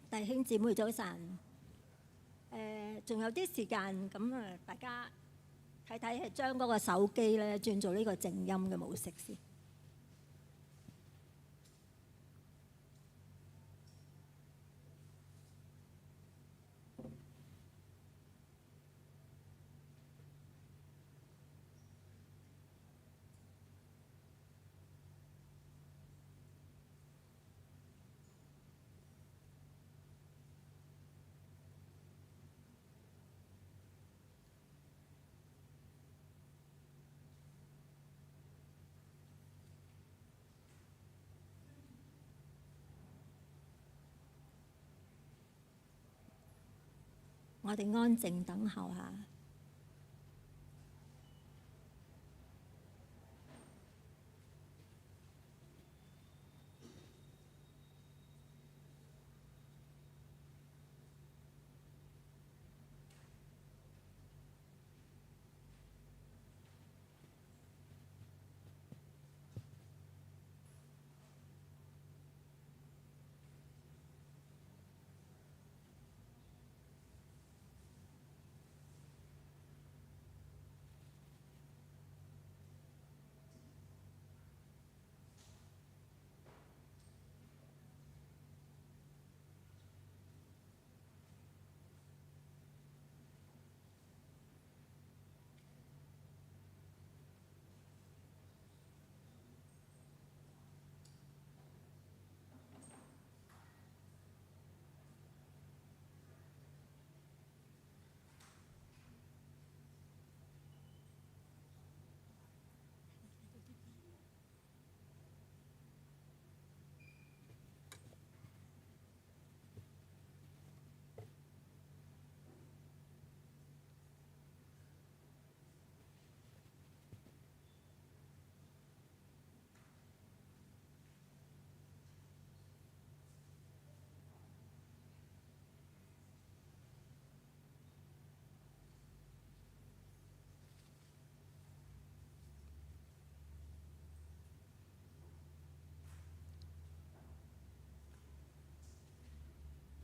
弟兄姊妹早晨，仲有啲時間，咁大家睇睇係將嗰個手機咧轉做呢個靜音嘅模式先。我哋安靜等候下。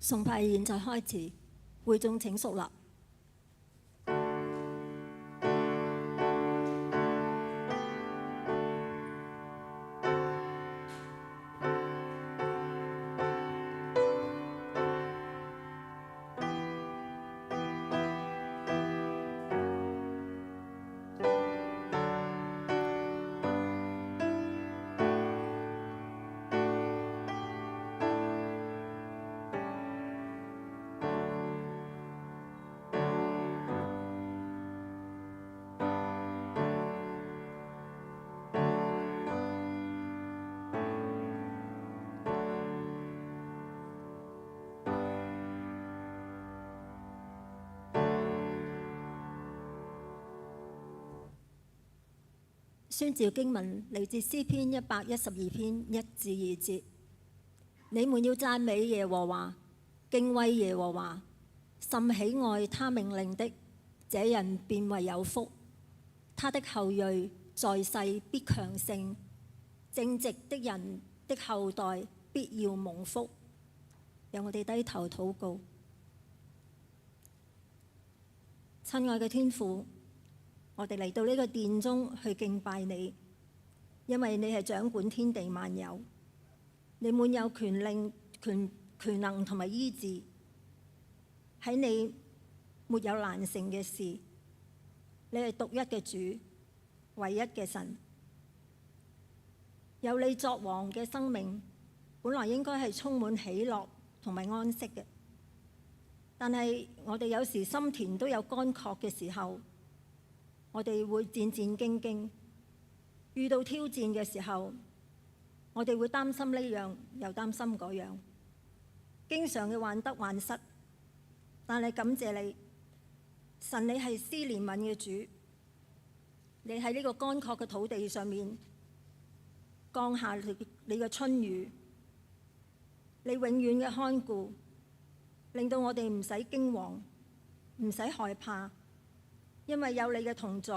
崇拜現在開始，會眾請肅立。宣召經文嚟自詩篇112篇1至2節。你們要讚美耶和華，敬畏耶和華，甚喜愛他命令的，這人便為有福。他的後裔在世必強盛，正直的人的後代必要蒙福。讓我哋低頭禱告。親愛嘅天父，我哋嚟到呢個殿中去敬拜你，因為你係掌管天地萬有，你滿有權能同埋醫治，喺你沒有難成嘅事，你係獨一嘅主，唯一嘅神，有你作王嘅生命，本來應該係充滿喜樂同埋安息嘅，但係我哋有時心田都有乾涸嘅時候。我哋會戰戰兢兢，遇到挑戰嘅時候，我哋會擔心呢樣又擔心嗰樣，經常嘅患得患失。但係感謝你，神，你係施憐憫嘅主，你喺呢個乾涸嘅土地上面降下你嘅春雨，你永遠嘅看顧，令到我哋唔使驚惶，唔使害怕。因為有你嘅同在，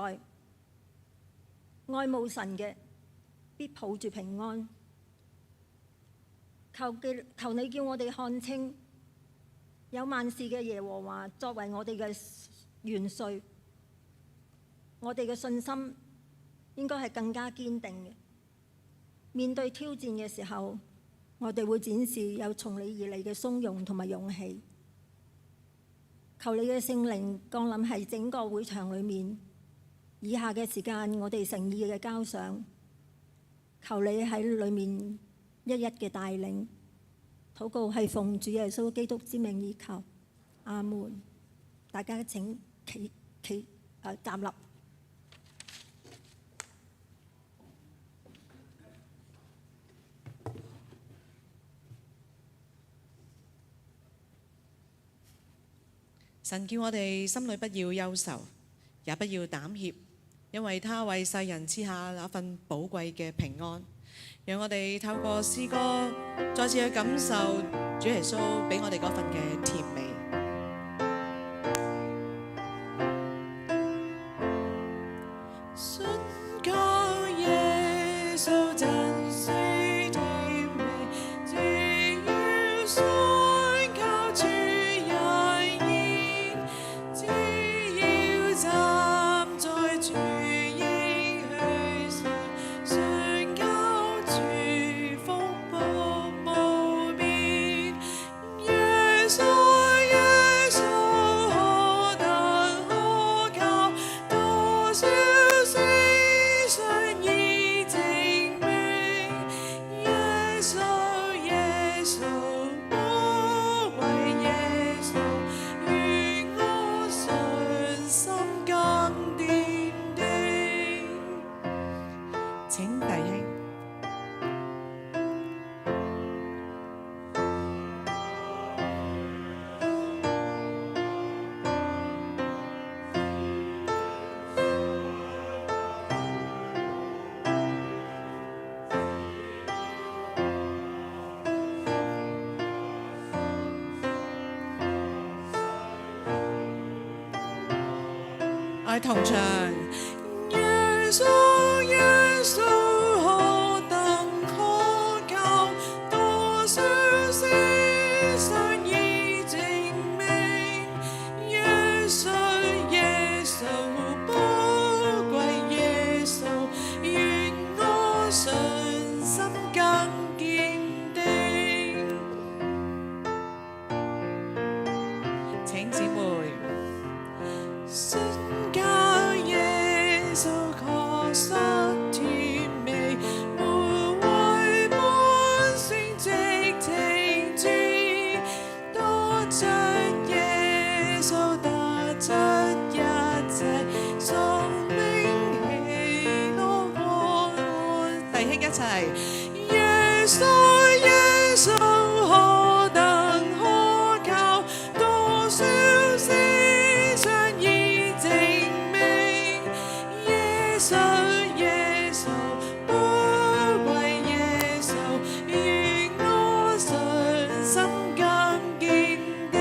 愛慕神嘅必抱住平安。求你叫我哋看清有萬事嘅耶和華作為我哋嘅元帥，我哋嘅信心應該係更加堅定嘅。面對挑戰嘅時候，我哋會展示有從你而嚟嘅從容同埋勇氣。求你嘅聖靈降臨喺整個會場裏面。以下嘅時間，我哋誠意嘅交上，求你喺裏面一一嘅帶領。禱告係奉主耶穌基督之名而求，阿門。大家請站立。神叫我哋心裏不要憂愁，也不要膽怯，因為他為世人賜下那份寶貴嘅平安。讓我哋透過詩歌再次去感受主耶穌俾我哋嗰份嘅甜美。同唱耶穌耶穌何等可靠，多少事上已證明，耶穌耶穌寶貴耶穌，願我信心更堅定。請姊妹耶穌耶穌何等可靠，多少事上已證明，耶穌耶穌寶貴耶穌，願我信心更堅定。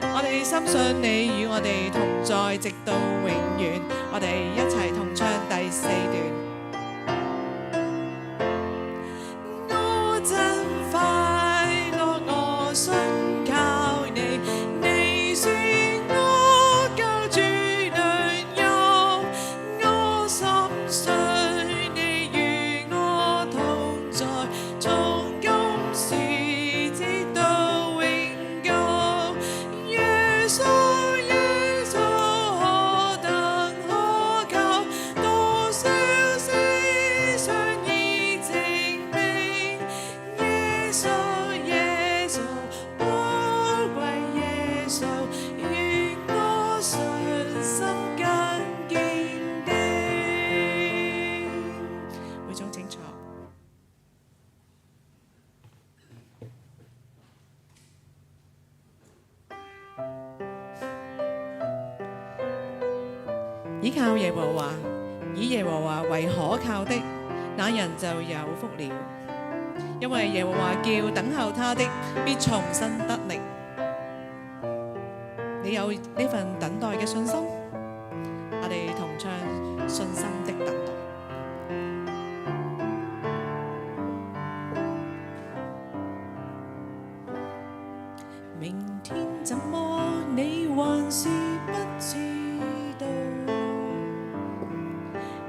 我哋深信你與我哋同在，直到永遠。我哋一齊同唱第4段。倚靠耶和華，以耶和華為可靠的，那人就有福了。因為耶和華叫等候他的，必重新得力。你有呢份等待嘅信心？我哋同唱信心的等待。明天怎麼你還是不知道，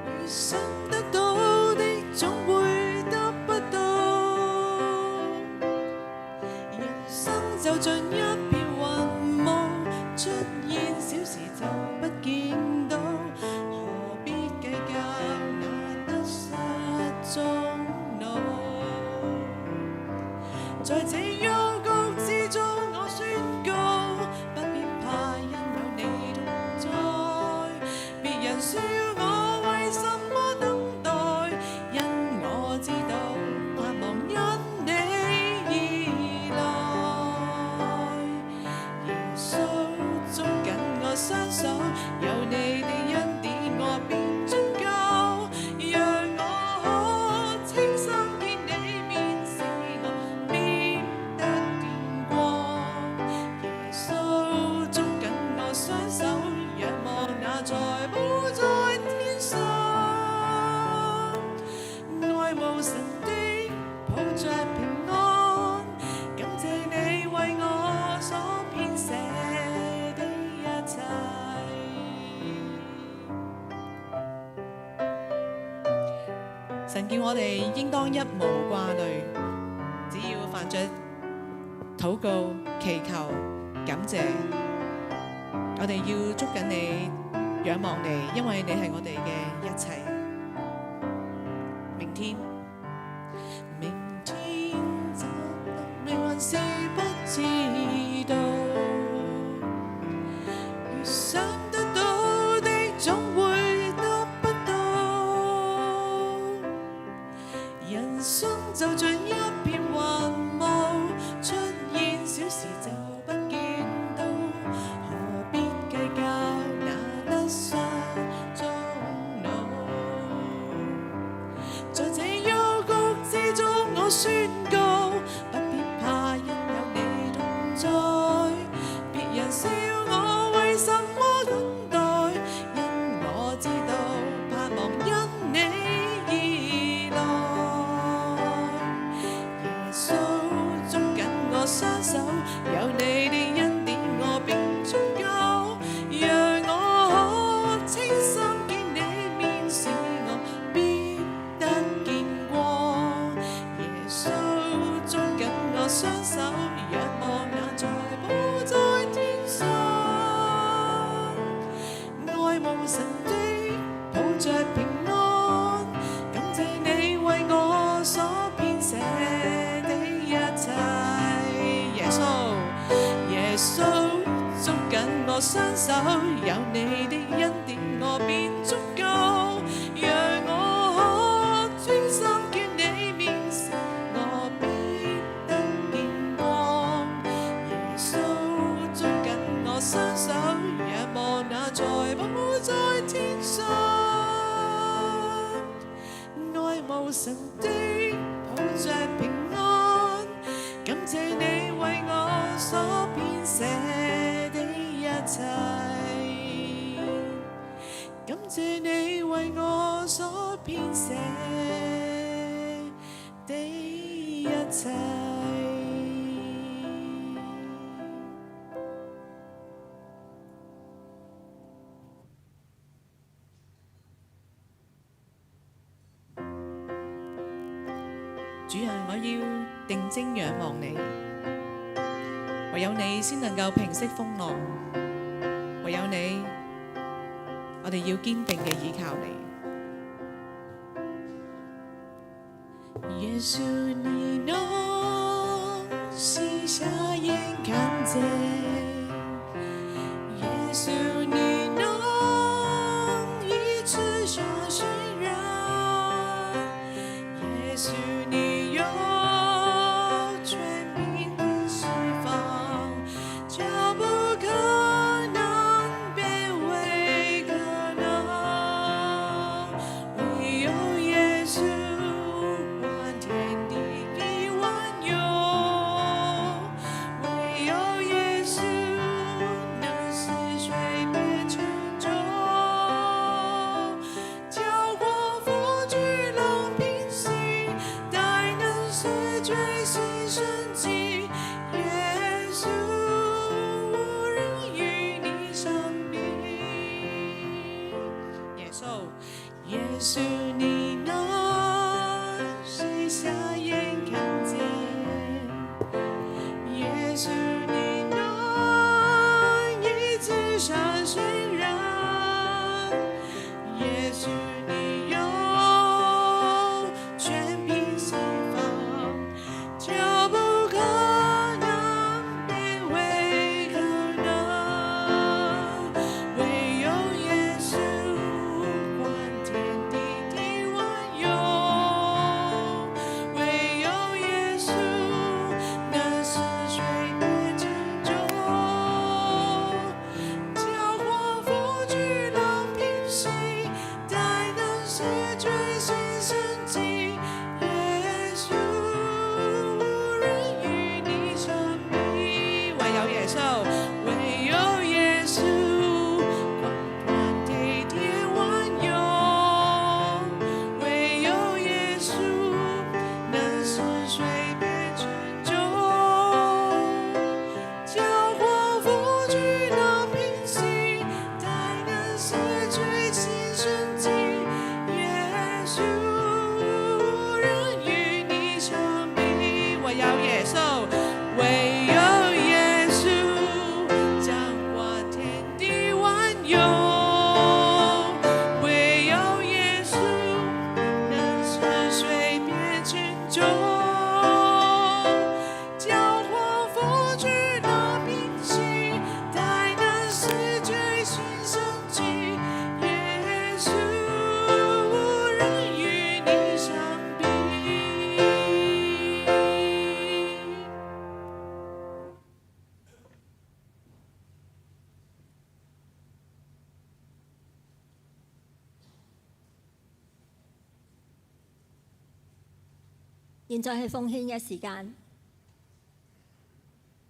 預想得到的總會得不到，人生就像一片雲霧，出現小事就不見到，何必計較那得失中惱，在這幽谷之中我宣告，不必怕，因有你同在。別人笑我為什麼等待，因我知道盼望因你而來。耶穌捉緊我雙手，有你的恩典我便足夠，讓我可清心見你面，使我變得見光。耶穌捉緊我雙手，仰望那在寶在天上，愛慕神的抱着平安，感謝你為我所編寫的一切。神叫我哋應當一無掛慮，只要犯着禱告、祈求、感謝，我哋要捉緊你，仰望你，因為你係我哋嘅一切。明天怎你還是不知道，預想得到的總會得不到，人生就像一片雲霧，出現小事就不見到，何必計較那得失中惱，在這幽谷之中我宣告，不必怕，因有你同在。別人笑我為什麼等待，因我知道盼望因你而來。耶穌捉緊我雙手，有你的恩典我便足夠，讓我可清心見你面，使我變得見光。耶穌捉緊我雙手，仰望那在寶在天上，愛慕神的抱着平安，感謝你為我所編寫的一切。耶穌捉緊我雙手，有你的恩典我便足夠，讓我可專心見你面，使我變得見光。耶穌捉緊我雙手，仰望那在寶在天上，愛慕神的抱着平安，感謝你為我所編寫的一切，感謝你為我所編寫的一切。主啊，我要定睛仰望你，唯有你先能夠平息風浪，唯有你，我哋要堅定嘅依靠你。耶穌，你能心下眼看見，耶穌，你能醫治傷心人，耶穌，你有全名的釋放，叫不可能變為可能，唯有耶穌萬天地的萬有，唯有耶稣你那谁瞎眼看见，耶稣你那医治伤心人，耶稣你有全凭释放，就不可能变为可能，唯有耶稣管天地的万有，唯有耶稣能使水变成酒，叫祸福聚浪平息，大能使罪行神迹，耶稣无人与你相比，唯有耶稣，唯有耶稣管天地万有，唯有耶稣能使水变成酒，叫祸福聚浪平息，大能使罪行神迹，耶稣无人与你相比，唯有耶稣，唯有耶稣掌管天地万有，唯有耶稣能使水变成酒，叫祸福聚浪平息，大能使罪行神迹，耶稣无人与你相比。現在係奉獻嘅時間，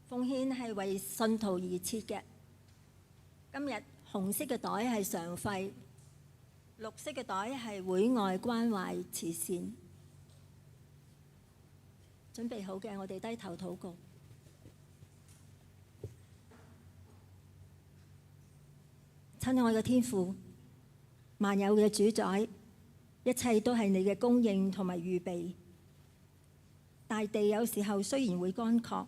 奉獻係為信徒而設嘅。今日紅色嘅袋係常費，綠色嘅袋係會外關懷慈善。準備好嘅，我哋低頭禱告。親愛嘅天父，萬有嘅主宰，一切都係你嘅供應同埋預備。大地有時候雖然會乾涸，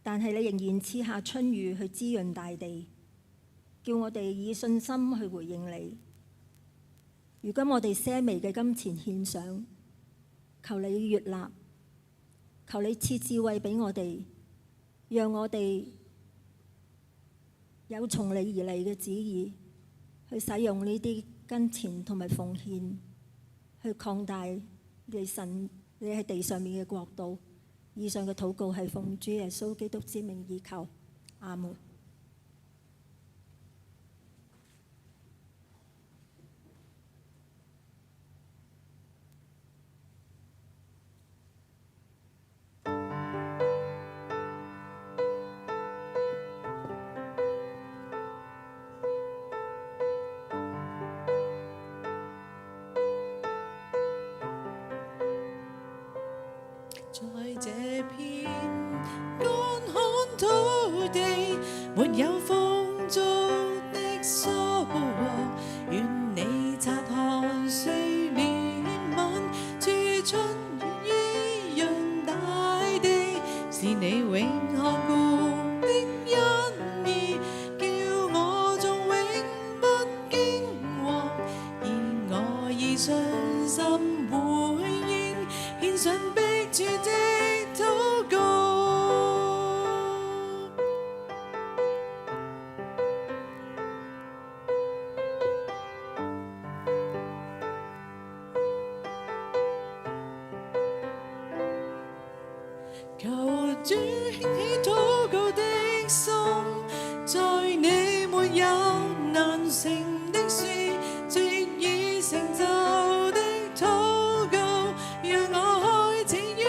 但係你仍然賜下春雨去滋潤大地，叫我哋以信心去回應你。如今我哋些微嘅金錢獻上，求你悅納，求你賜智慧俾我哋，讓我哋有從你而嚟嘅旨意，去使用呢啲金錢同埋奉獻，去擴大你神你喺地上面嘅國度。以上嘅禱告係奉主耶穌基督之名而求，阿門。在這片乾旱土地，沒有豐足的收穫，願你察看垂憐憫，賜春雨潤大地，是你永看顧的恩義，叫我縱永不驚惶，而我以信心回應，獻上迫切的禱告。求主興起禱告的心，在你沒有難成的事，藉已成就的禱告，讓我開始完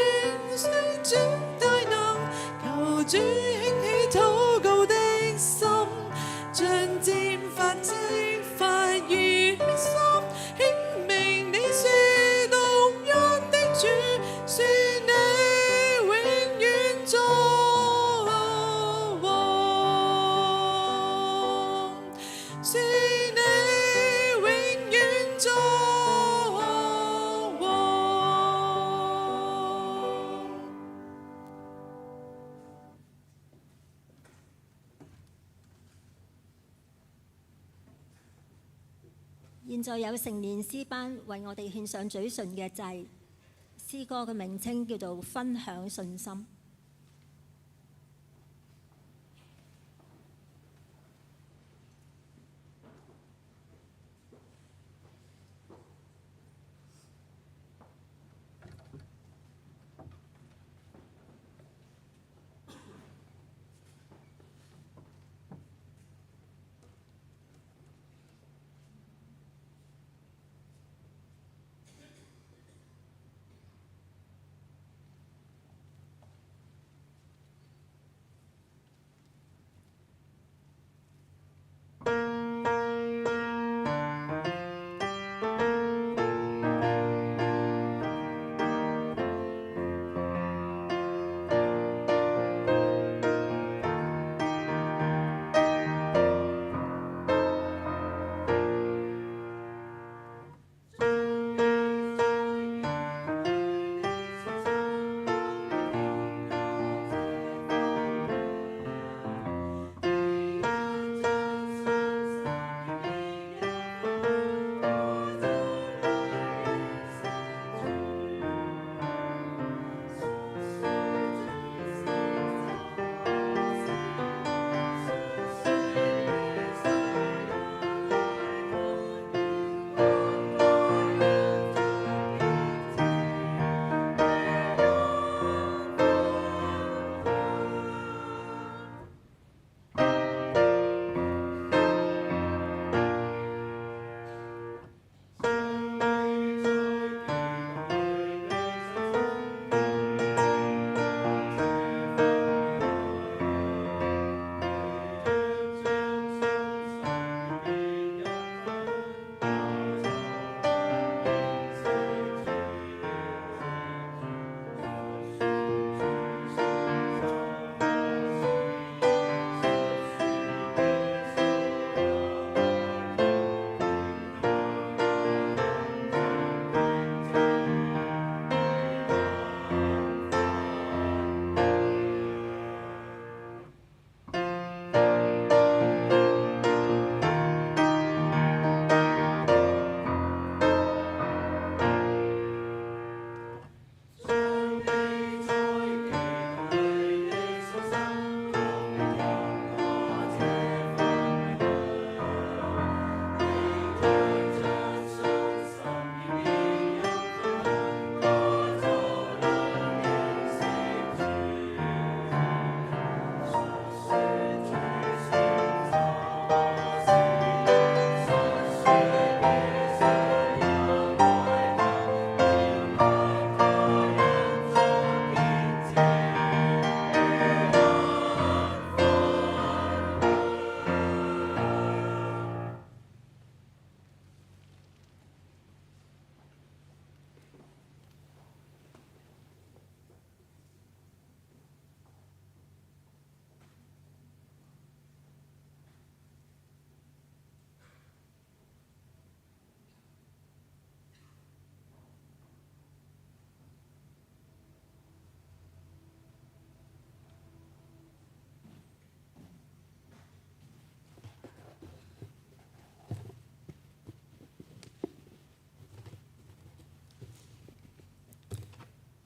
成主大能。求主興起禱告的心，像箭發激發如心，顯明你是獨一的主，是你永遠作王，是你永遠作現在有成年詩班為我哋獻上嘴唇嘅祭，詩歌嘅名稱叫做《分享信心》。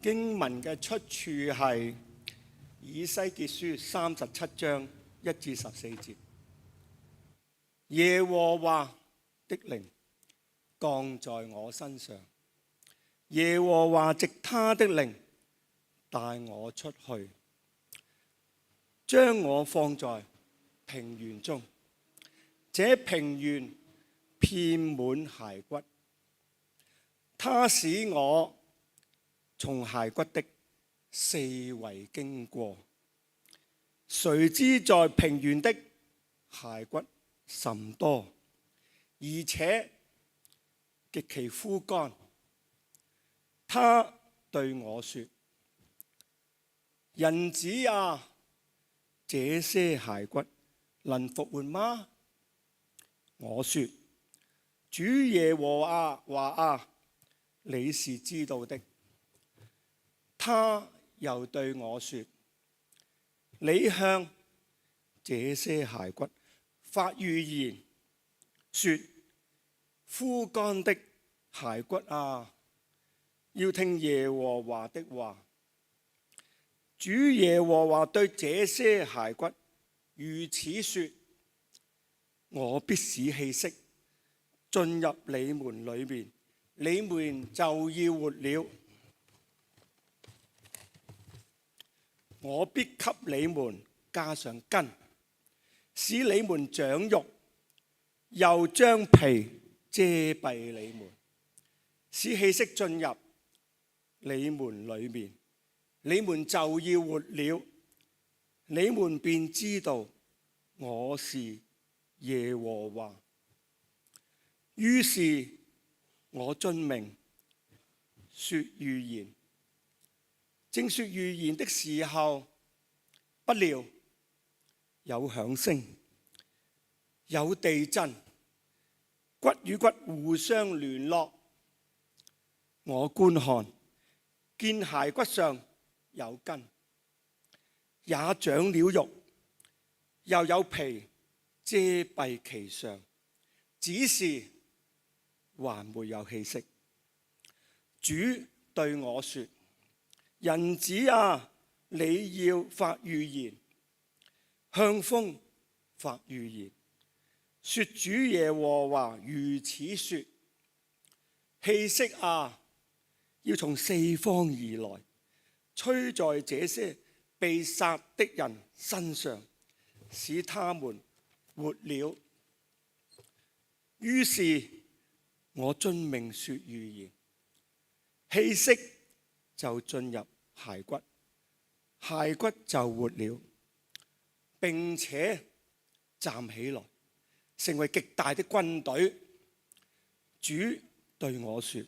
經文嘅出處係以西結書37章1至14節。耶和華的靈降在我身上，耶和華藉他的靈帶我出去，將我放在平原中，這平原遍滿骸骨，他使我從骸骨的四圍經過，誰知在平原的骸骨甚多，而且極其枯乾。他對我說：人子啊，這些骸骨能復活嗎？我說：主耶和華啊，你是知道的。他又對我說：你向這些骸骨發預言，說：枯乾的骸骨啊，要聽耶和華的話。主耶和華對這些骸骨如此說：我必使氣息進入你們裏面，你們就要活了。我必給你們加上筋，使你們長肉，又將皮遮蔽你們，使氣息進入你們裏面，你們就要活了。你們便知道我是耶和華。於是我遵命說預言，正說預言的時候，不料有響聲，有地震，骨與骨互相聯絡。我觀看，見骸骨上有筋，也長了肉，又有皮遮蔽其上，只是還沒有氣息。主對我說：人子啊，你要發預言，向風發預言，說主耶和華如此說：氣息啊，要從四方而來，吹在這些被殺的人身上，使他們活了。於是我遵命說預言，氣息就進入骸骨，骸骨就活了，並且站起來，成為極大的軍隊。主對我說：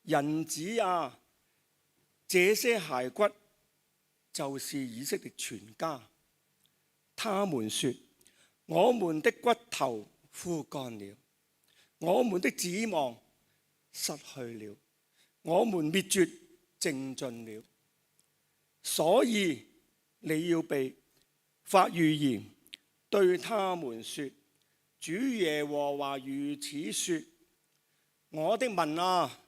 人子啊，這些骸骨就是以色列全家。他們說：我們的骨頭枯乾了，我們的指望失去了，我們滅絕淨盡了。所以你要被發預言，對他們說：主耶和華如此說：我的民啊，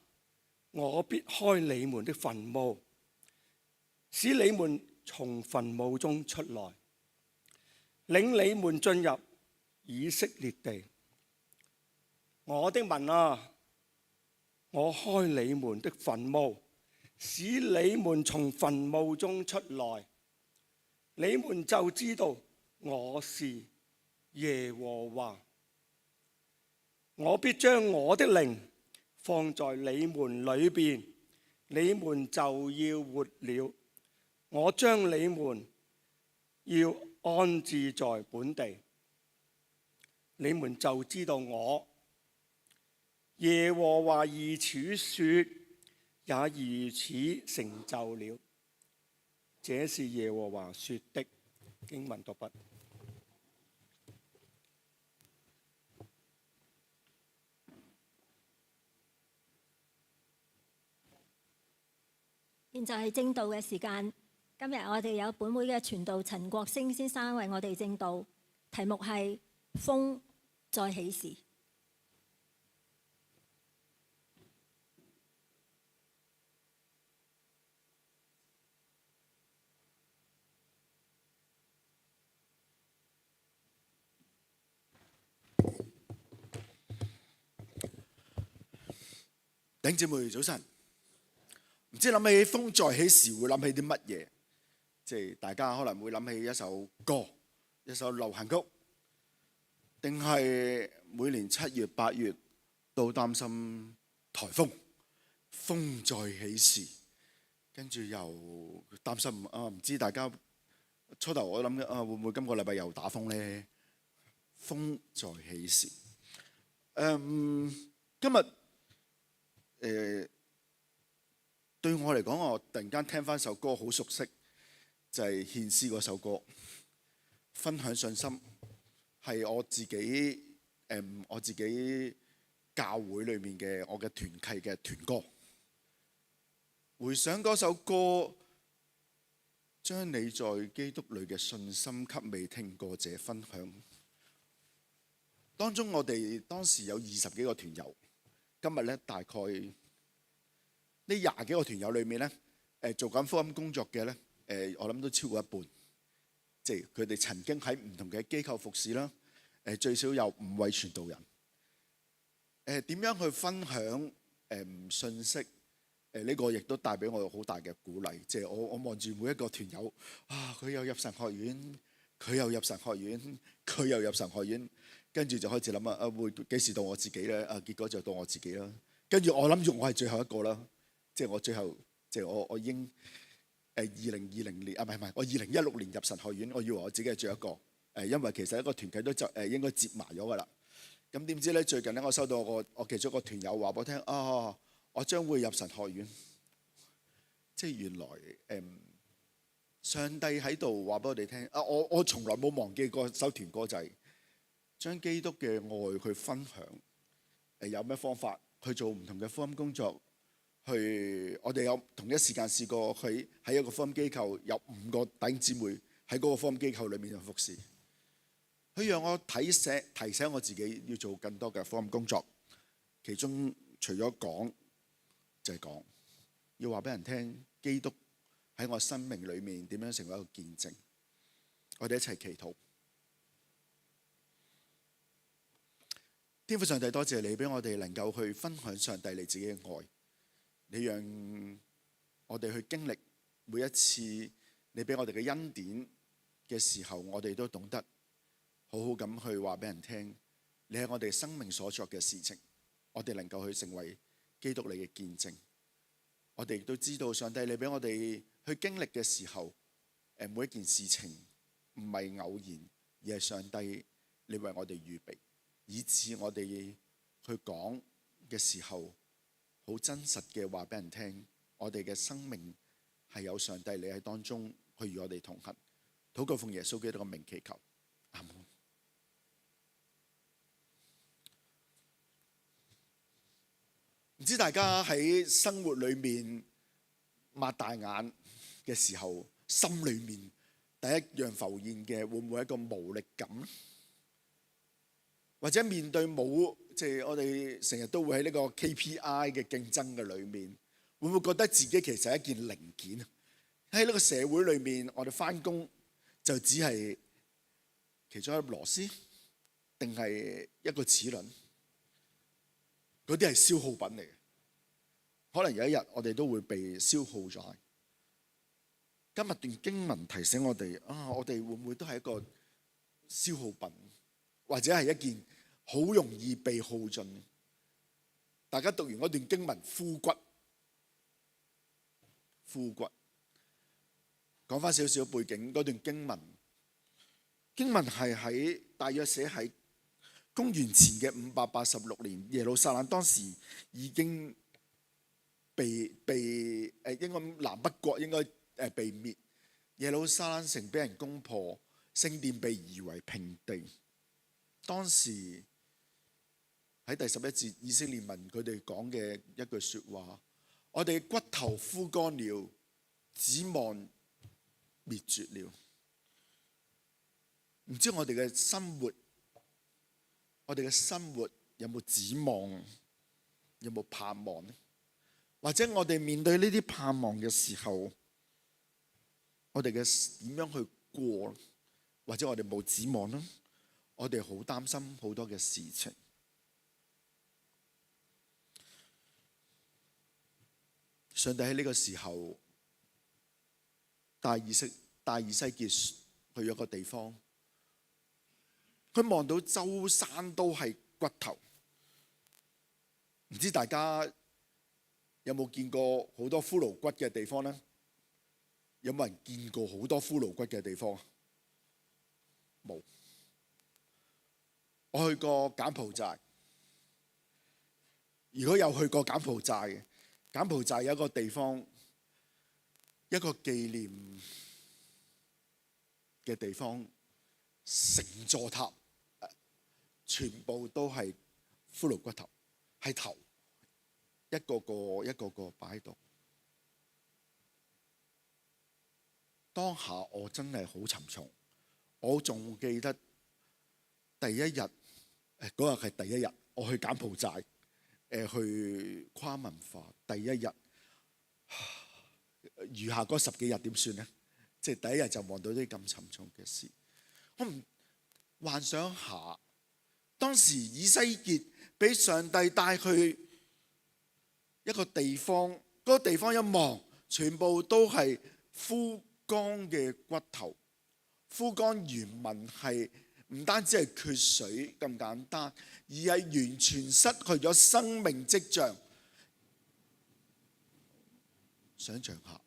我必開你們的墳墓，使你們從墳墓中出來，領你們進入以色列地。我的民啊，我開你們的墳墓，使你們從墳墓中出來，你們就知道我是耶和華。我必將我的靈放在你們裏邊，你們就要活了。我將你們要安置在本地，你們就知道我耶和華如此說，也如此成就了。這是耶和華說的。經文讀畢。現在係證道嘅時間。今日我哋有本會嘅傳道陳國星先生為我哋證道，題目係風再起時。弟兄姊妹早晨，唔知諗起風再起時會諗起啲乜嘢？即係大家可能會諗起一首歌、一首流行曲，定係每年7月8月都擔心颱風，風再起時，跟住又擔心唔知大家初頭我諗會唔會今個禮拜又打風呢？風再起時，今日對我嚟講，我突然間聽翻首歌好熟悉，就係獻詩嗰首歌，分享信心，係我自己教會裏面嘅我嘅團契嘅團歌。回想嗰首歌，將你在基督裏嘅信心給未聽過者分享。當中我哋當時有20幾個團友，今日咧大概呢20幾個團友裏面咧，做緊福音工作嘅咧，我諗都超過一半，即係佢哋曾經喺唔同嘅機構服侍啦。最少有5位傳道人。點樣去分享信息？呢個亦都帶俾我好大嘅鼓勵。即係我望住每一個團友，佢又入神學院，佢又入神學院，佢又入神學院，跟住就開始諗會幾時到我自己咧？結果就到我自己啦。跟住我諗住我係最後一個啦，即係我最後，即係我已經2020年唔係我2016年入神學院，我以為我自己係最後一個，因為其實一個團契都就應該接埋咗噶啦。咁點知咧，最近咧我收到我其中一個團友話俾我聽，我將會入神學院。即係原來上帝喺度話俾我哋聽，我從來冇忘記過首團歌，就係將基督嘅愛去分享。有咩方法去做唔同嘅福音工作？我哋有同一時間試過喺一個福音機構，有5個弟兄姊妹喺嗰個福音機構裏面去服侍。佢讓我提醒我自己要做更多嘅福音工作。其中除咗講就係講，要話俾人聽基督喺我生命裏面點樣成為一個見證。我哋一齊祈禱。天父上帝，多謝你俾我哋能夠去分享上帝你自己嘅愛。你讓我哋去經歷每一次你俾我哋嘅恩典嘅時候，我哋都懂得好好咁去話俾人聽，你係我哋生命所作嘅事情，我哋能夠去成為基督你嘅見證。我哋亦都知道上帝你俾我哋去經歷嘅時候，每一件事情唔係偶然，而係上帝你為我哋預備，以致我哋去講嘅時候好真實嘅話俾人聽，我哋嘅生命係有上帝你喺當中去與我哋同行。禱告奉耶穌基督嘅名祈求，阿門。唔知大家喺生活裏面擘大眼嘅時候，心裏面第一樣浮現嘅會唔會係一個無力感？或者面對冇，即係我哋成日都會喺呢個 KPI 嘅競爭嘅裏面，會唔會覺得自己其實係一件零件？喺呢個社會裏面，我哋返工就只係其中一粒螺絲，定係一個齒輪？嗰啲係消耗品嚟嘅，可能有一日我哋都會被消耗咗。今日段經文提醒我哋，我哋會唔會都係一個消耗品，或者係一件好容易被耗盡？大家讀完嗰段經文，枯骨。講翻少少背景，嗰段經文係喺大約寫喺公元前嘅586年，耶路撒冷當時已經被應該南北國應該被滅，耶路撒冷城俾人攻破，聖殿被夷為平地。當時喺第11節，以色列民佢哋講嘅一句說話：我哋骨頭枯乾了，指望滅絕了。唔知我哋嘅生活，有冇指望，有冇盼望呢？或者我哋面對呢啲盼望嘅時候，我哋嘅點樣去過？或者我哋冇指望呢？我哋好擔心好多嘅事情。上帝喺呢個時候帶以西結去咗個地方，佢望到周山都係骨頭。唔知大家有冇見過好多骷髏骨嘅地方呢？有冇人見過好多骷髏骨嘅地方啊？冇。我去過柬埔寨，如果有去過柬埔寨嘅，柬埔寨有一個地方，一個紀念嘅地方，成座塔全部都係骷髏骨頭，係頭一個個擺喺度。當下我真係好沉重，我仲記得第一日，嗰日係第一日，我去柬埔寨，去跨文化，第一日餘下嗰10幾日點算呢？即係第一日就望到啲咁沉重嘅事。我唔幻想下，當時以西結俾上帝帶去一個地方，嗰個地方一望，全部都係枯乾嘅骨頭。枯乾原文係唔單止係缺水咁簡單，而係完全失去咗生命跡象。想像下，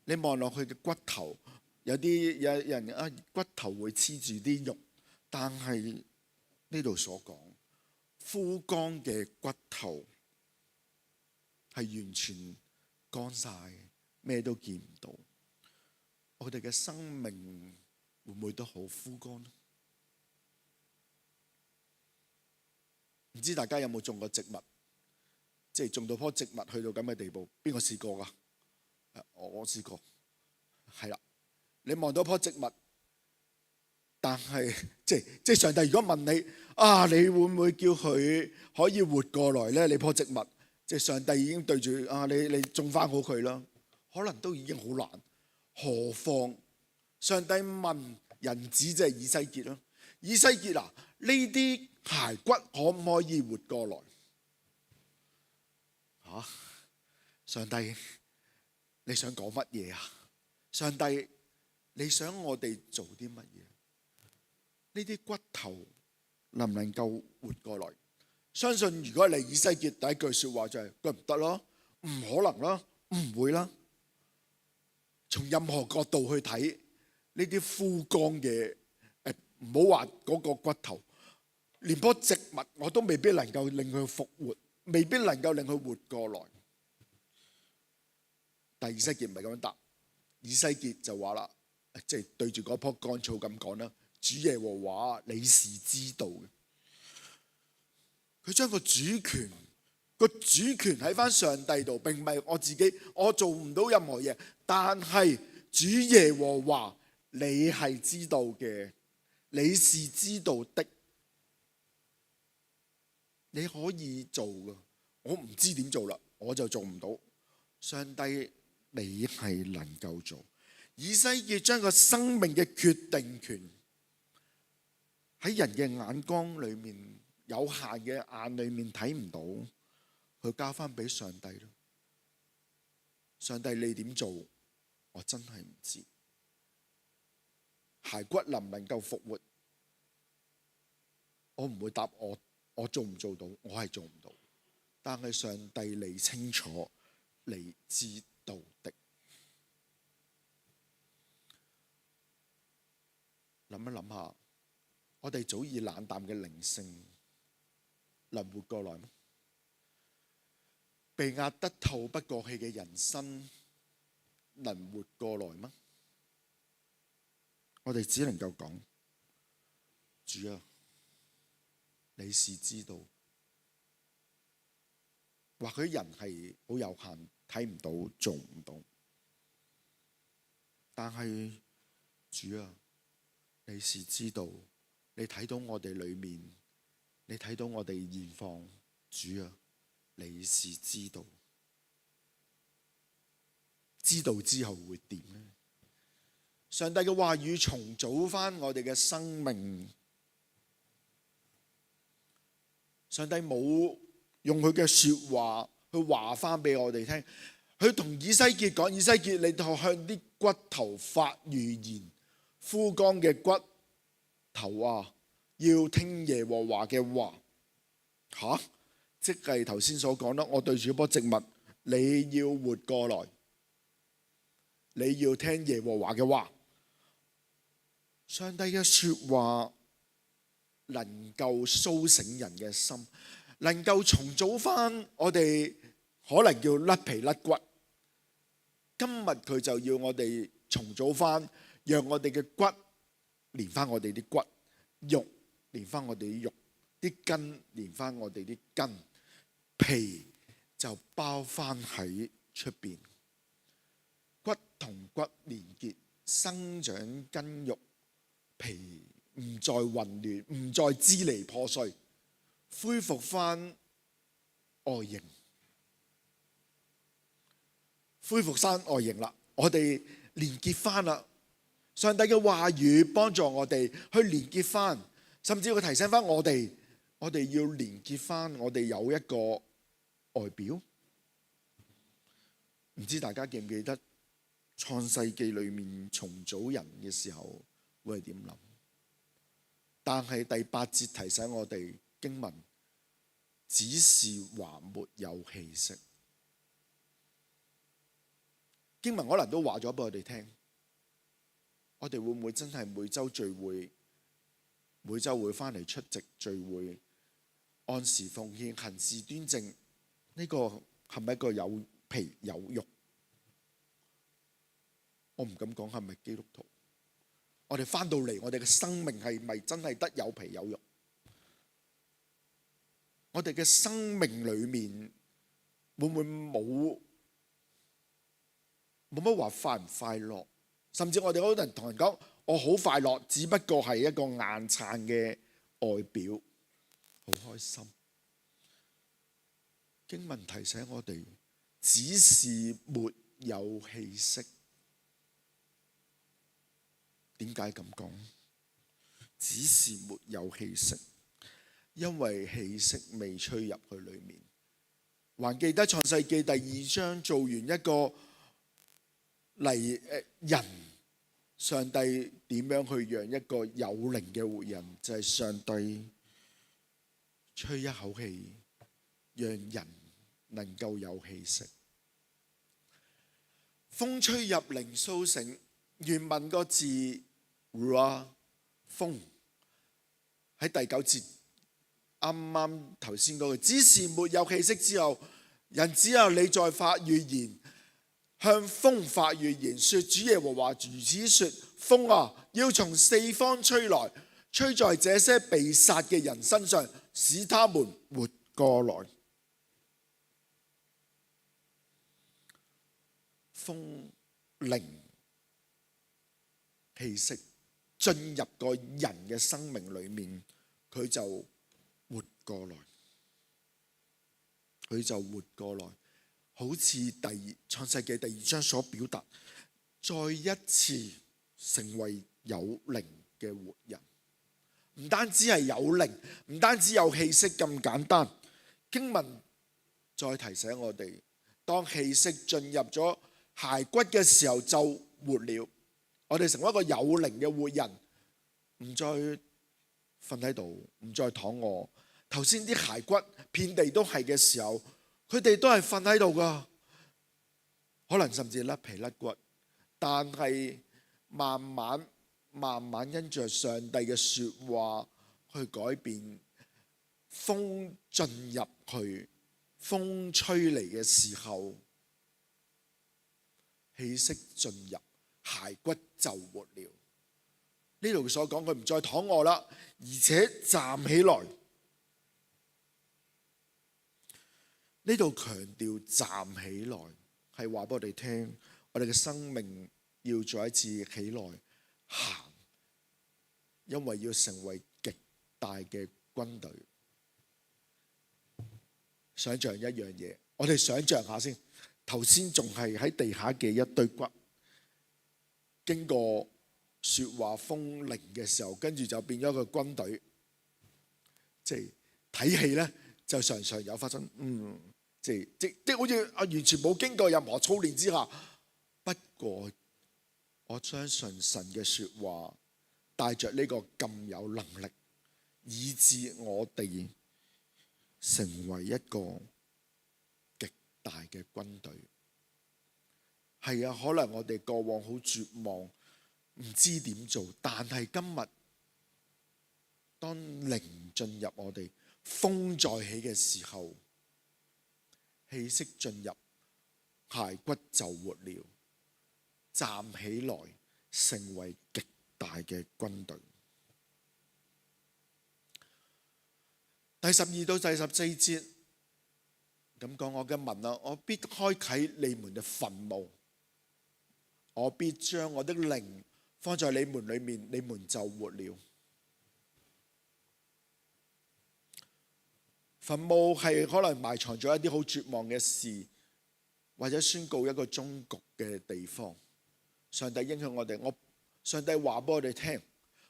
你望落去嘅骨頭，有人啊，骨頭會黐住啲肉，但係呢度所講枯乾嘅骨頭係完全乾晒，咩都見唔到。我哋嘅生命會唔會都好枯乾呢？唔知大家有冇種過植物？即係種到棵植物去到咁嘅地步，邊個試過㗎？我試過，係啦。你望到棵植物，但係即係上帝如果問你啊，你會唔會叫佢可以活過來呢？你棵植物，即係上帝已經對住啊，你種翻好佢啦，可能都已經好難。何況上帝問人子，即係以西結啦。以西結啊，呢啲骸骨可唔可以活過來？上帝，你想講乜嘢啊？上帝，你想我哋做啲乜嘢？呢啲骨頭能唔能夠活過來？相信如果你以西結第一句說話就係佢唔得咯，唔可能啦，唔會啦。從任何角度去睇呢啲枯乾嘅，唔好話嗰個骨頭，連棵植物我都未必能夠令佢復活，未必能夠令佢活過來。但以西結唔係咁樣答，以西結就話啦，即係對住嗰棵乾草咁講啦，主耶和華你是知道嘅。佢將個主權喺翻上帝度，並唔係我自己，我做唔到任何嘢。但係主耶和華你係知道嘅，你是知道的，你可以做噶。我唔知點做啦，我就做唔到。上帝你係能夠做。以西結將個生命嘅決定權喺人嘅眼光裏面，有限嘅眼裏面睇唔到，佢交翻俾上帝咯。上帝你點做？我真係唔知。骸骨能唔能夠復活？我唔會答我做唔做到？我係做唔到。但係上帝你清楚，你知道的。諗一諗下，我哋早已冷淡嘅靈性能活過來嗎？被壓得透不過氣嘅人生能活過來嗎？我哋只能夠講，主啊，你是知道。或許人係好有限，睇唔到，做唔到。但係主啊，你是知道，你睇到我哋裏面，你睇到我哋現況。主啊，你是知道。知道之後會點呢？上帝嘅話語重組翻我哋嘅生命。上帝冇用佢嘅說話去話翻俾我哋聽，佢同以西結講：以西結，你向啲骨頭發預言，枯乾嘅骨頭啊，要聽耶和華嘅話。即係頭先所講啦，我對住棵植物，你要活過來，你要聽耶和華嘅話。上帝嘅說話能夠蘇醒人嘅心，能夠重組翻我哋，可能叫甩皮甩骨。今日佢就要我哋重組翻，讓我哋嘅骨連翻我哋啲骨，肉連翻我哋啲肉，啲筋連翻我哋啲筋，皮就包翻喺出邊。骨同骨連結，生長筋肉，皮唔再混亂，唔再支離破碎，恢復翻外形，恢復翻外形啦。我哋連結翻啦。上帝嘅話語幫助我哋去連結翻，甚至佢提醒翻我哋要連結翻，我哋有一個外表。唔知大家記唔記得創世記裏面重組人嘅時候會係點諗？但係第8節提醒我哋經文，只是還沒有氣息。經文可能都話咗俾我哋聽，我哋會唔會真係每週聚會，每週會翻嚟出席聚會，按時奉獻，行事端正？呢個係咪一個有皮有肉？我唔敢講係咪基督徒。我哋翻到嚟，我哋嘅生命係咪真係得有皮有肉？我哋嘅生命裏面會唔會冇乜話快唔快樂？甚至我哋好多人同人講我好快樂，只不過係一個硬撐嘅外表，好開心。經文提醒我哋，只是沒有氣息。點解咁講？只是沒有氣息，因為氣息未吹入去裏面。還記得創世記第2章做完一個人，上帝點樣去讓一個有靈嘅活人？就係上帝吹一口氣，讓人能夠有氣息。風吹入靈甦醒，原文個字 Ruah 風，喺第9節啱啱頭先嗰句，只是沒有氣息之後，人只有你在發預言，向風發預言，說主耶和華如此說：風啊，要從四方吹來，吹在這些被殺嘅人身上，使他們活過來。風靈氣息進入個人嘅生命裏面，佢就活過來，佢就活過來，好似創世記第2章所表達，再一次成為有靈嘅活人。唔單止係有靈，唔單止有氣息咁簡單。經文再提醒我哋，當氣息進入咗骸骨嘅時候就活了。我哋成為一個有靈嘅活人，唔再瞓喺度，唔再躺臥。頭先啲骸骨遍地都係嘅時候，佢哋都係瞓喺度噶，可能甚至甩皮甩骨。但係慢慢因着上帝嘅說話去改變，風進入去，風吹嚟嘅時候，氣息進入，骸骨就活了。呢度所講佢唔再躺臥啦，而且站起來。呢度強調站起來，係話俾我哋聽，我哋嘅生命要再一次起來行，因為要成為極大嘅軍隊。想象一樣嘢，我哋想象下先。頭先仲係喺地下嘅一堆骨，經過說話風靈嘅時候，跟住就變咗個軍隊。即係睇戲咧，就常常有發生。即好似完全冇經過任何操練之下。不過我相信神嘅說話帶着呢個咁有能力，以致我哋成為一個極大嘅軍隊。係啊，可能我哋過往好絕望，唔知點做，但係今日當靈進入我哋，風再起嘅時候，氣息進入，骸骨就活了，站起來成為極大嘅軍隊。第12到第14節咁講，我嘅民啊，我必開啟你們嘅墳墓，我必將我的靈放在你們裏面，你們就活了。墳墓係可能埋藏咗一啲好絕望嘅事，或者宣告一個終局嘅地方。上帝應許我哋，上帝話俾我哋聽，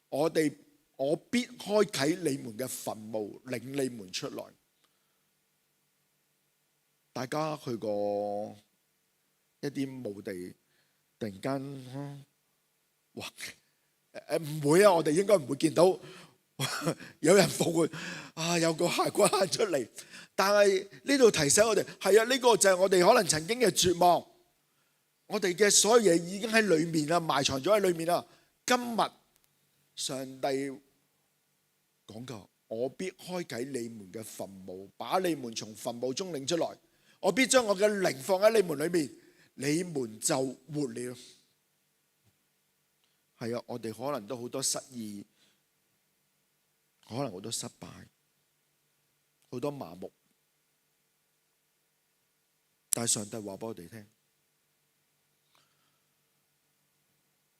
我必開啟你們嘅墳墓，領你們出來。大家去過一啲墓地，突然間，哇！唔會啊，我哋應該唔會見到有人復活啊，有個骸骨行出嚟。但係呢度提醒我哋，係啊，呢個就係我哋可能曾經嘅絕望，我哋嘅所有嘢已經喺裏面啦，埋藏咗喺裏面啦。今日上帝講過，我必開啟你們嘅墳墓，把你們從墳墓中領出來。我必將我嘅靈放喺你們裏面，你們就活了。係啊，我哋可能都好多失意，可能好多失敗，好多麻木。但係上帝話俾我哋聽，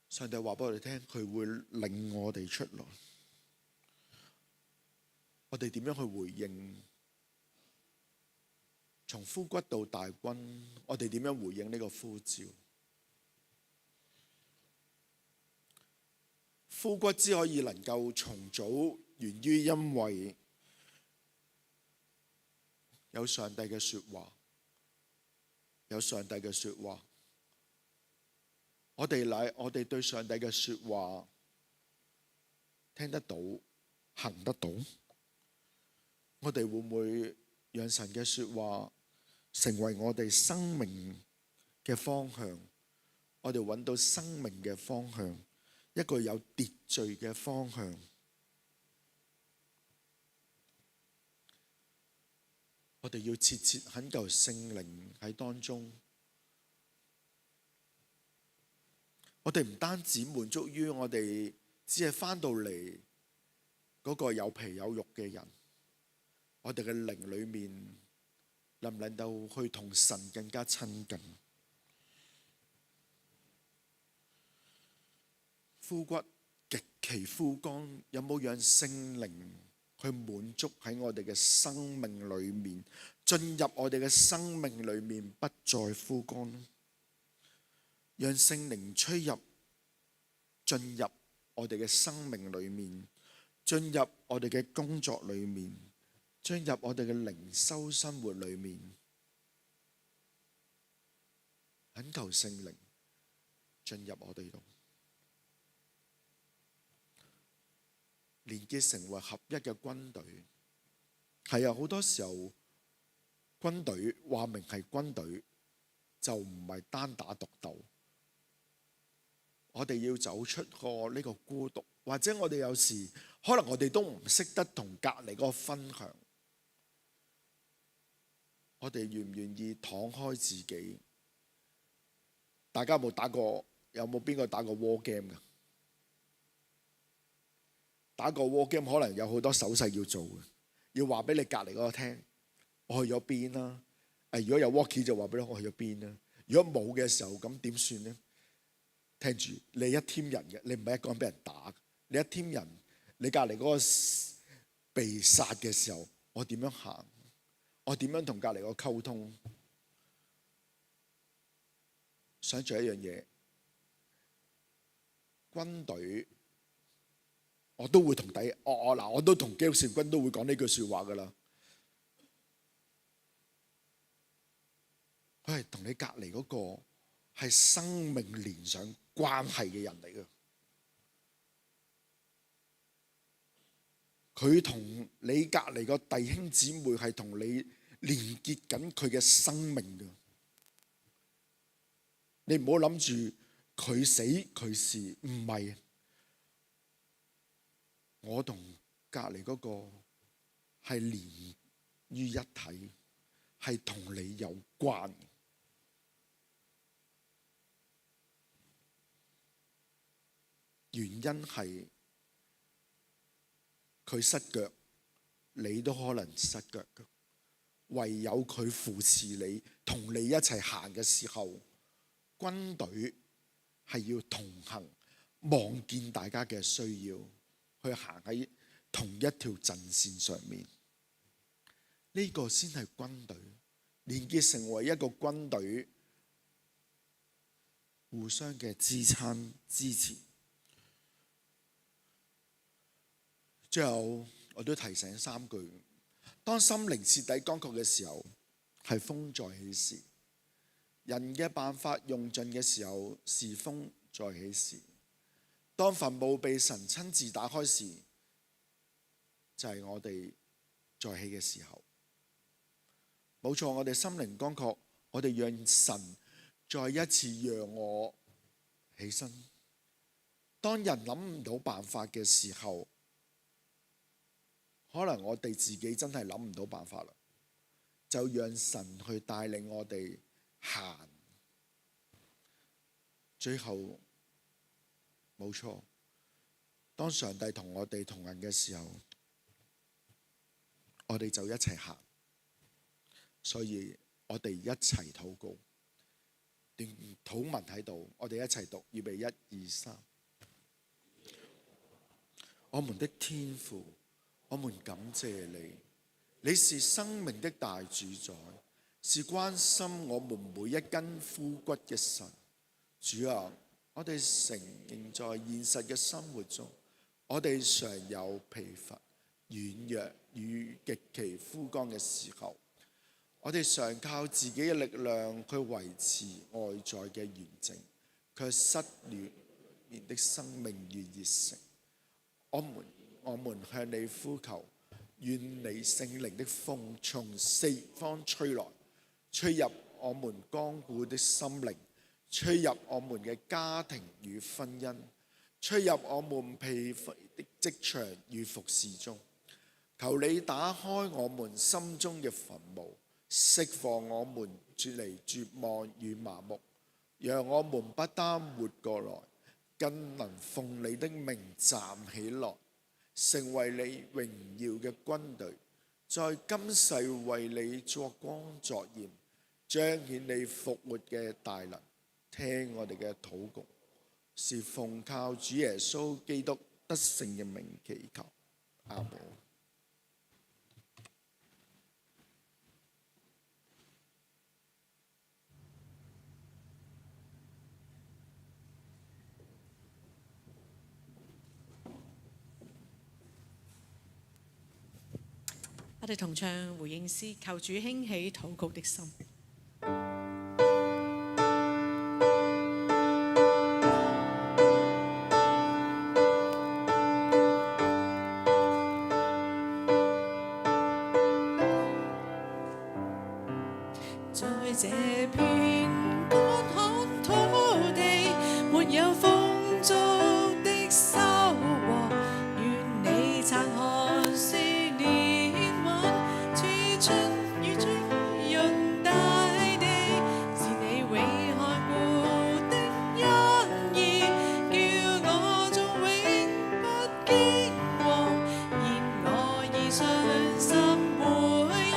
上帝話俾我哋聽，佢會領我哋出來。我哋點樣去回應？從枯骨到大軍，我哋點樣回應呢個呼召？枯骨之所以能夠重組，源於因為有上帝嘅說話，有上帝嘅說話。我哋對上帝嘅說話聽得到，行得到。我哋會唔會讓神嘅說話成為我哋生命嘅方向？我哋揾到生命嘅方向，一個有秩序嘅方向。我哋要切切懇求聖靈喺當中。我哋唔單止滿足於我哋只係返到嚟嗰個有皮有肉嘅人，我哋嘅靈裏面能唔能夠去同神更加親近？枯骨極其枯乾，有冇讓聖靈去滿足喺我哋嘅生命裏面，進入我哋嘅生命裏面，不再枯乾？讓聖靈吹入，進入我哋嘅生命裏面，進入我哋嘅工作裏面，進入我哋嘅靈修生活裏面，懇求聖靈進入我哋度，連結成為合一嘅軍隊。係啊，好多時候軍隊話明係軍隊，就唔係單打獨鬥。我哋要走出個呢個孤獨，或者我哋有時可能我哋都唔識得同隔離嗰個分享。我哋願唔願意敞開自己？大家有冇打過？有冇邊個打過 war game 㗎？打過 war game 可能有好多手勢要做嘅，要話俾你隔離嗰個聽，我去咗邊啦。如果有 walkie 就話俾你我去咗邊啦。如果冇嘅時候，咁點算呢？聽住，你一 team 人嘅，你唔係一個人俾人打。你一 team 人，你隔離嗰個被殺嘅時候，我點樣行？我點樣同隔離嗰個溝通？想做一樣嘢，軍隊我都會同我都同基督善軍都會講呢句説話噶啦。佢係同你隔離嗰個係生命連上關係嘅人嚟嘅，佢同你隔離個弟兄姊妹係同你連結緊佢嘅生命嘅。你唔好諗住佢死佢事，唔係。我同隔離嗰個係連於一體，係同你有關。原因係佢失腳，你都可能失腳嘅。唯有佢扶持你，同你一齊行嘅時候，軍隊係要同行，望見大家嘅需要，去行喺同一條陣線上面。呢個先係軍隊，連結成為一個軍隊，互相嘅支撐支持。最後我都提醒3句：當心靈徹底乾涸嘅時候，係風再起時；人嘅辦法用盡嘅時候，是風再起時；當墳墓被神親自打開時，就係我哋再起嘅時候。冇錯，我哋心靈乾涸，我哋讓神再一次讓我起身。當人諗唔到辦法嘅時候，可能我哋自己真係諗唔到辦法啦，就讓神去帶領我哋行。最後冇錯，當上帝同我哋同行嘅時候，我哋就一齊行。所以我哋一齊禱告，段禱文喺度，我哋一齊讀，預備1、2、3。我們的天父，我們感謝你，你是生命的大主宰，是關心我們每一根枯骨嘅神。主啊，我哋承認在現實嘅生活中，我哋常有疲乏、軟弱與極其枯乾嘅時候。我哋常靠自己嘅力量去維持外在嘅完整，卻失了裏面的生命與熱誠。我們向你呼求，願你聖靈的風從四方吹來，吹入我們剛固的心靈，吹入我們嘅家庭與婚姻，吹入我們疲乏的職場與服侍中。求你打開我們心中嘅墳墓，釋放我們脫離絕望與麻木，讓我們不單活過來，更能奉你的名站起來，成為你榮耀嘅軍隊，在今世為你作光作鹽，彰顯你復活嘅大能。聽我哋嘅禱告，是奉靠主耶穌基督得勝嘅名祈求，阿門。我哋同唱回應詩，求主興起禱告的心。在這片乾旱土地，沒有豐足的收穫，願你察看思念溫，似春雨滋潤大地，是你永看顧的恩義，叫我縱永不驚惶。然我以信心回應，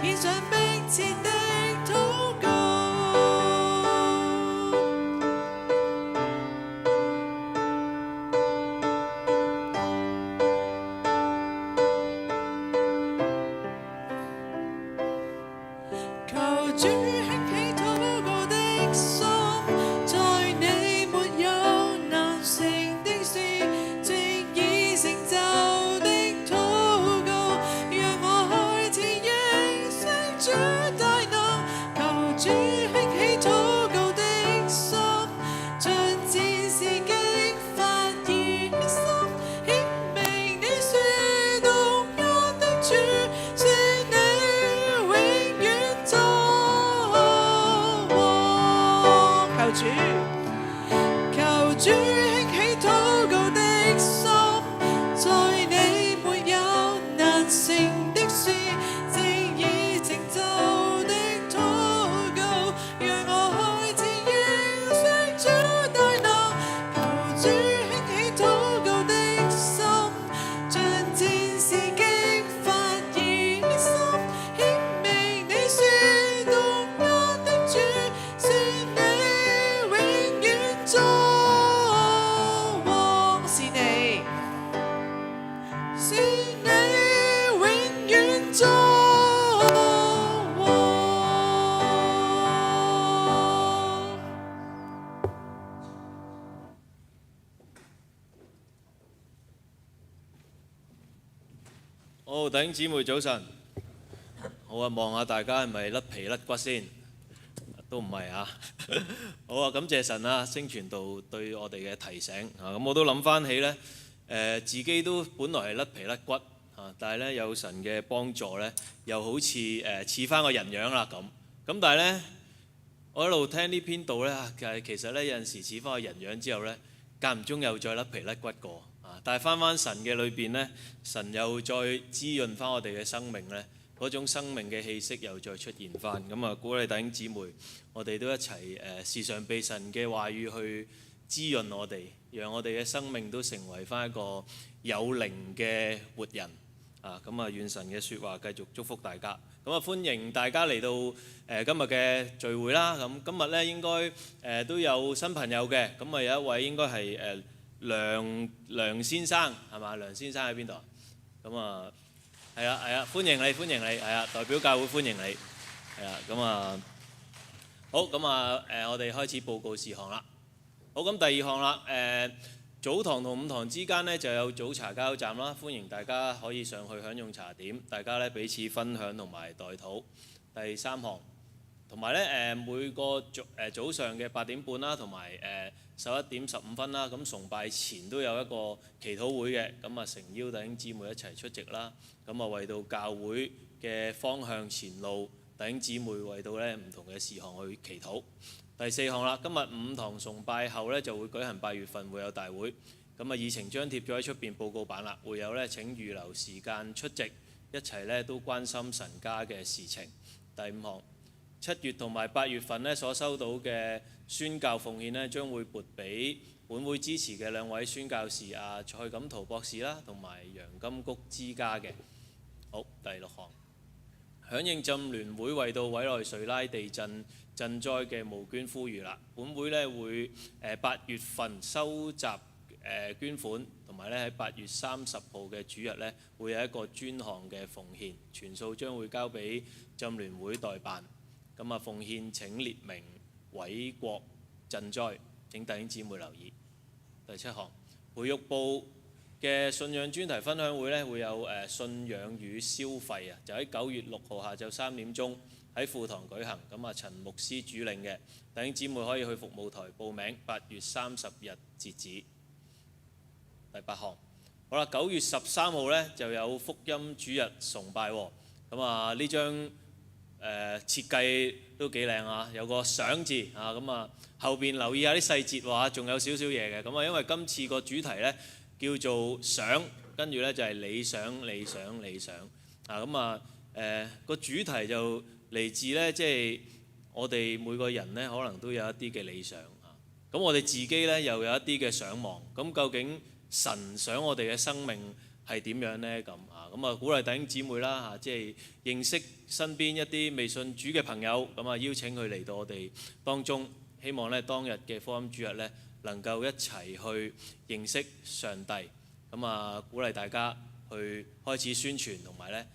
獻上迫切的禱告。好，弟兄姊妹早晨。好啊，望下大家係咪甩皮甩骨先？都唔係啊。好啊，感謝神啊，聲傳道對我哋嘅提醒啊。咁我都諗翻起呢，自己都本來係甩皮甩骨啊，但係呢，有神嘅幫助呢，又好似似翻個人樣啦咁。咁但係呢，我一路聽呢篇道呢，其實呢，有陣時似翻個人樣之後呢，間唔中又再甩皮甩骨過啊。但係翻神嘅裏邊呢，神又再滋潤翻我哋嘅生命呢。嗰種生命嘅氣息又再出現翻，咁啊鼓勵弟兄姊妹，我哋都一齊時常被神嘅話語去滋潤我哋，讓我哋嘅生命都成為翻一個有靈嘅活人啊！咁啊願神嘅説話繼續祝福大家。咁啊歡迎大家嚟到今日嘅聚會啦。咁今日咧應該都有新朋友嘅，咁啊有一位應該係梁先生係嘛？梁先生喺邊度啊？咁啊〜係啊，歡迎你，係啊，代表教會歡迎你，係啊，咁啊，好，咁啊，我哋開始報告事項啦。好，咁第二項啦，早堂同午堂之間呢就有早茶加油站啦，歡迎大家可以上去享用茶點，大家咧彼此分享同埋代禱。第三項，同埋咧每個早上嘅8點半啦，同埋11點15分啦，咁崇拜前都有一個祈禱會嘅，咁啊誠邀弟兄姊妹一齊出席啦。咁啊，為到教會嘅方向前路，弟兄姊妹為到咧唔同嘅事項去祈禱。第四項啦，今日午堂崇拜後咧就會舉行8月份會友大會。咁啊，議程張貼咗喺出邊報告板啦。會友咧請預留時間出席，一齊咧都關心神家嘅事情。第五項，7月同埋8月份咧所收到嘅宣教奉獻咧，將會撥俾本會支持嘅2位宣教士蔡錦濤博士啦，同埋楊金谷之家嘅。好，第6項，響應浸聯會為到委內瑞拉地震賑災嘅募捐呼籲啦。本會咧會8月份收集捐款，同埋咧喺8月30號嘅主日咧會有一個專項嘅奉獻，全數將會交俾浸聯會代辦。咁啊，奉獻請列明委國賑災，請弟兄姊妹留意。第7項，培育部嘅信仰專題分享會咧會有信仰與消費啊，就喺9月6號下晝3點鐘喺富堂舉行。咁啊，陳牧師主領嘅，弟兄姊妹可以去服務台報名，8月30日截止。第8項，好啦，9月13號咧就有福音主日崇拜喎。咁啊呢張設計都幾靚啊，有個想字啊，咁啊後邊留意下啲細節喎，仲有少少嘢嘅。咁啊因為今次個主題咧叫做想，跟住咧就係理想啊。咁啊個主題就嚟自咧，即係我哋每個人咧可能都有一啲嘅理想啊。咁我哋自己咧又有一啲嘅想望。咁究竟神想我哋嘅生命係點樣呢？咁啊鼓勵弟兄姊妹啦嚇，即係認識身邊一啲未信主嘅朋友，咁啊邀請佢嚟到我哋當中，希望咧當日嘅福音主日咧能夠一齊去認識上帝。咁啊鼓勵大家去開始宣傳，同埋咧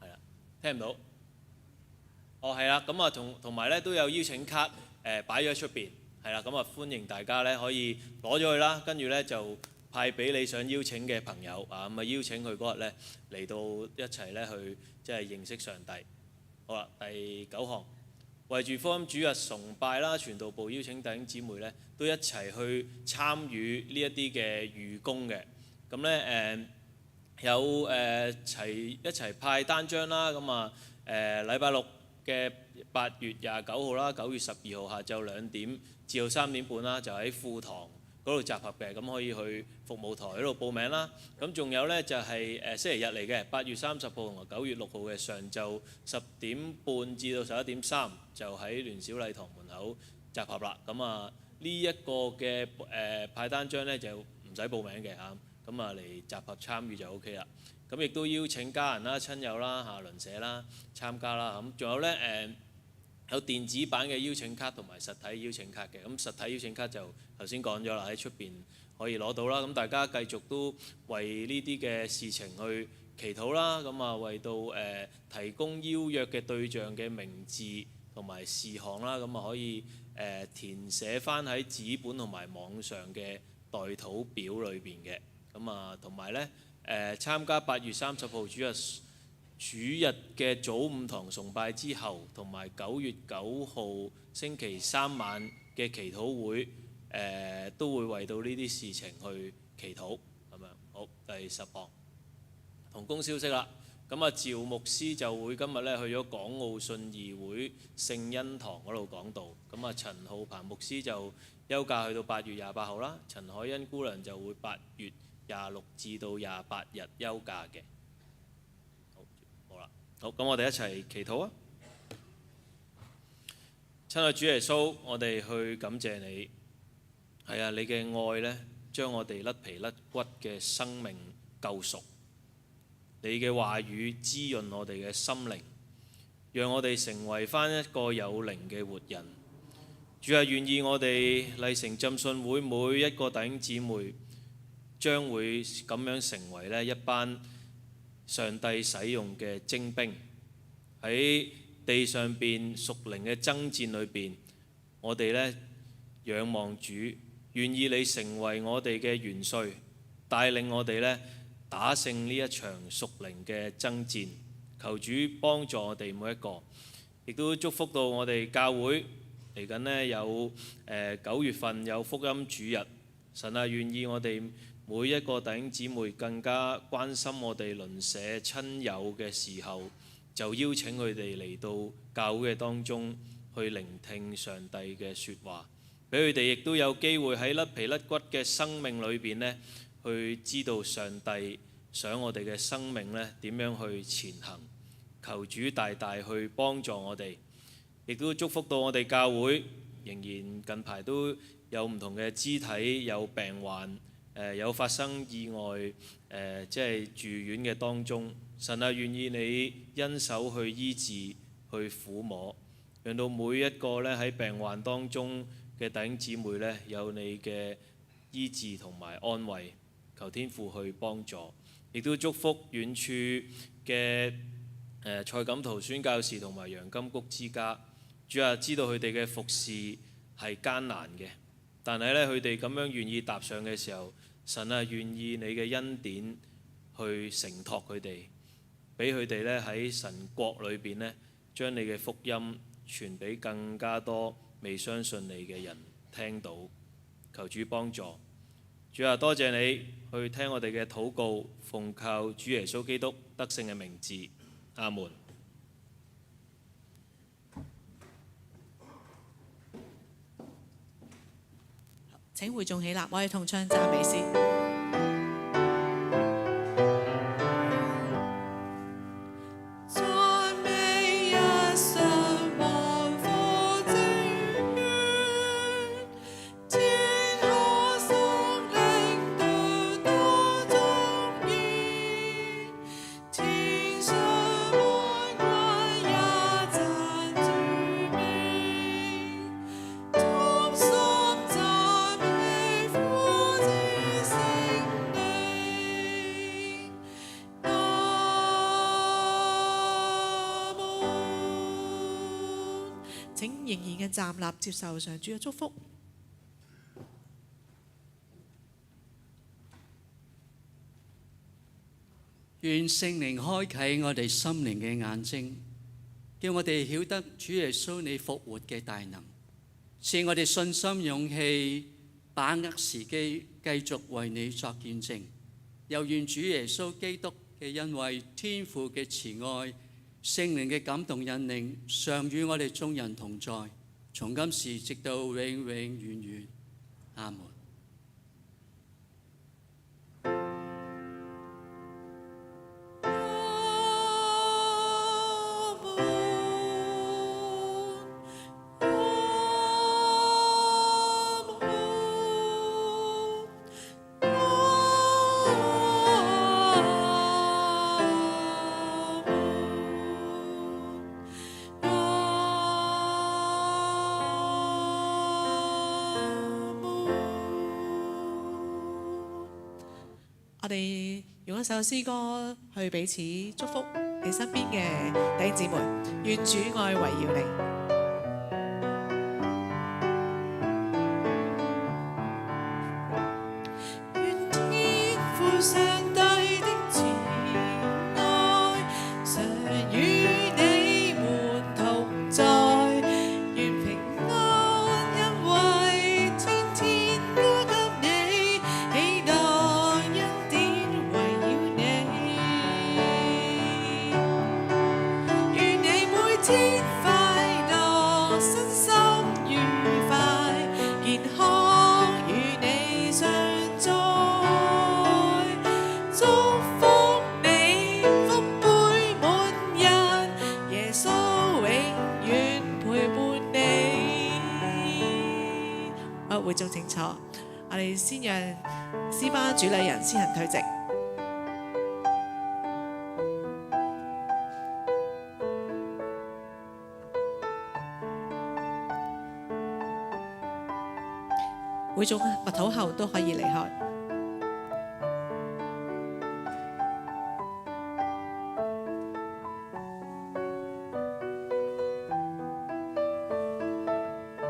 係啦，聽唔到？哦係啦，咁啊同埋咧都有邀請卡擺咗喺出邊。係啦，咁啊歡迎大家咧可以攞咗去啦，跟住咧就派俾你想邀請嘅朋友啊，咁啊邀請佢嗰日咧嚟到一齊咧去即係認識上帝。好啦，第9項，為住福音主日崇拜啦，傳道部邀請弟兄姊妹咧都一齊去參與呢一啲嘅預工嘅。咁咧有一齊派單張啦，咁啊禮拜6嘅8月29號啦，9月12號下晝2點至到3點半啦，就喺富堂嗰度集合嘅，咁可以去服務台嗰度報名啦。咁仲有呢，就係星期日嚟嘅8月30號同埋9月6號嘅上晝10點半至到11點3，就喺聯小禮堂門口集合啦。咁啊呢一個嘅派單張呢，就唔使報名嘅嚇，咁啊嚟集合參與就 OK 啦。咁亦都邀請家人啦、親友啦、鄰舍啦參加啦。咁仲有呢，有電子版嘅邀請卡同埋實體邀請卡嘅。咁實體邀請卡就頭先講咗啦，喺出邊可以攞到啦。咁大家繼續都為呢啲嘅事情去祈禱啦。咁啊為到提供邀約嘅對象嘅名字同埋事項啦，咁啊可以填寫翻喺紙本同埋網上嘅代禱表裏邊嘅。咁啊同埋呢，參加8月30號主日嘅早午堂崇拜之後，同埋9月9號星期三晚嘅祈禱會，都會為到呢啲事情去祈禱咁樣。好，第10項同工消息啦。咁啊，趙牧師就會今日咧去咗港澳信義會聖恩堂嗰度講道。咁啊，陳浩鵬牧師就休假去到8月28號啦。陳海欣姑娘就會8月26至到28日休假嘅。好啦，好，咁我哋一齊祈禱啊！親愛主耶穌，我哋去感謝你。係啊，你嘅愛呢，將我哋甩皮甩骨嘅生命救贖。你嘅話語滋潤我哋嘅心靈，讓我哋成為返一個有靈嘅活人。主啊，願意我哋麗城浸信會每一個弟兄姊妹，將會咁樣成為呢一班上帝使用嘅精兵，喺地上邊屬靈嘅爭戰裏邊，我哋呢仰望主，願意你成為我哋嘅元帥，帶領我哋呢打勝呢一場屬靈嘅爭戰。求主幫助我哋每一個，亦都祝福到我哋教會嚟緊呢有9月份有福音主日。神啊，願意我哋每一個弟兄姊妹更加關心我哋鄰舍親友嘅時候，就邀請佢哋嚟到教會嘅當中去聆聽上帝嘅説話，俾佢哋亦都有機會喺甩皮甩骨嘅生命裏邊呢，去知道上帝想我哋嘅生命呢點樣去前行。求主大大去幫助我哋，亦都祝福到我哋教會。仍然近排都有唔同嘅肢體有病患，有發生意外，即係住院嘅當中。神啊，願意你恩手去醫治，去撫摸，讓到每一個呢喺病患當中嘅弟兄姊妹呢，有你嘅醫治同埋安慰。求天父去幫助，亦都祝福遠處嘅蔡錦圖宣教士同埋楊金谷之家。主啊，知道佢哋嘅服侍係艱難嘅，但係呢，佢哋咁樣願意踏上嘅時候，神啊，願意你嘅恩典去承托佢哋，俾佢哋呢喺神國裏邊呢，將你嘅福音傳俾更加多未相信你嘅人聽到。求主幫助。主啊，多謝你去聽我哋嘅禱告，奉靠主耶穌基督得勝嘅名字，阿門。請會眾起立，我哋同唱讚美詩。請仍然嘅站立，接受上主嘅祝福。願聖靈開啟我哋心靈嘅眼睛，叫我哋曉得主耶穌你復活嘅大能，賜我哋信心勇氣，把握時機，繼續為你作見證。又願主耶穌基督嘅恩惠、天父嘅慈愛、聖靈嘅感動引領，常與我哋眾人同在，從今時直到永永遠遠。阿門。我哋用一首詩歌去彼此祝福你身邊嘅弟兄姊妹，願主愛圍繞你。願天父上帝的會眾請坐。我哋先讓詩班主禮人先行退席。會眾默禱後都可以離開。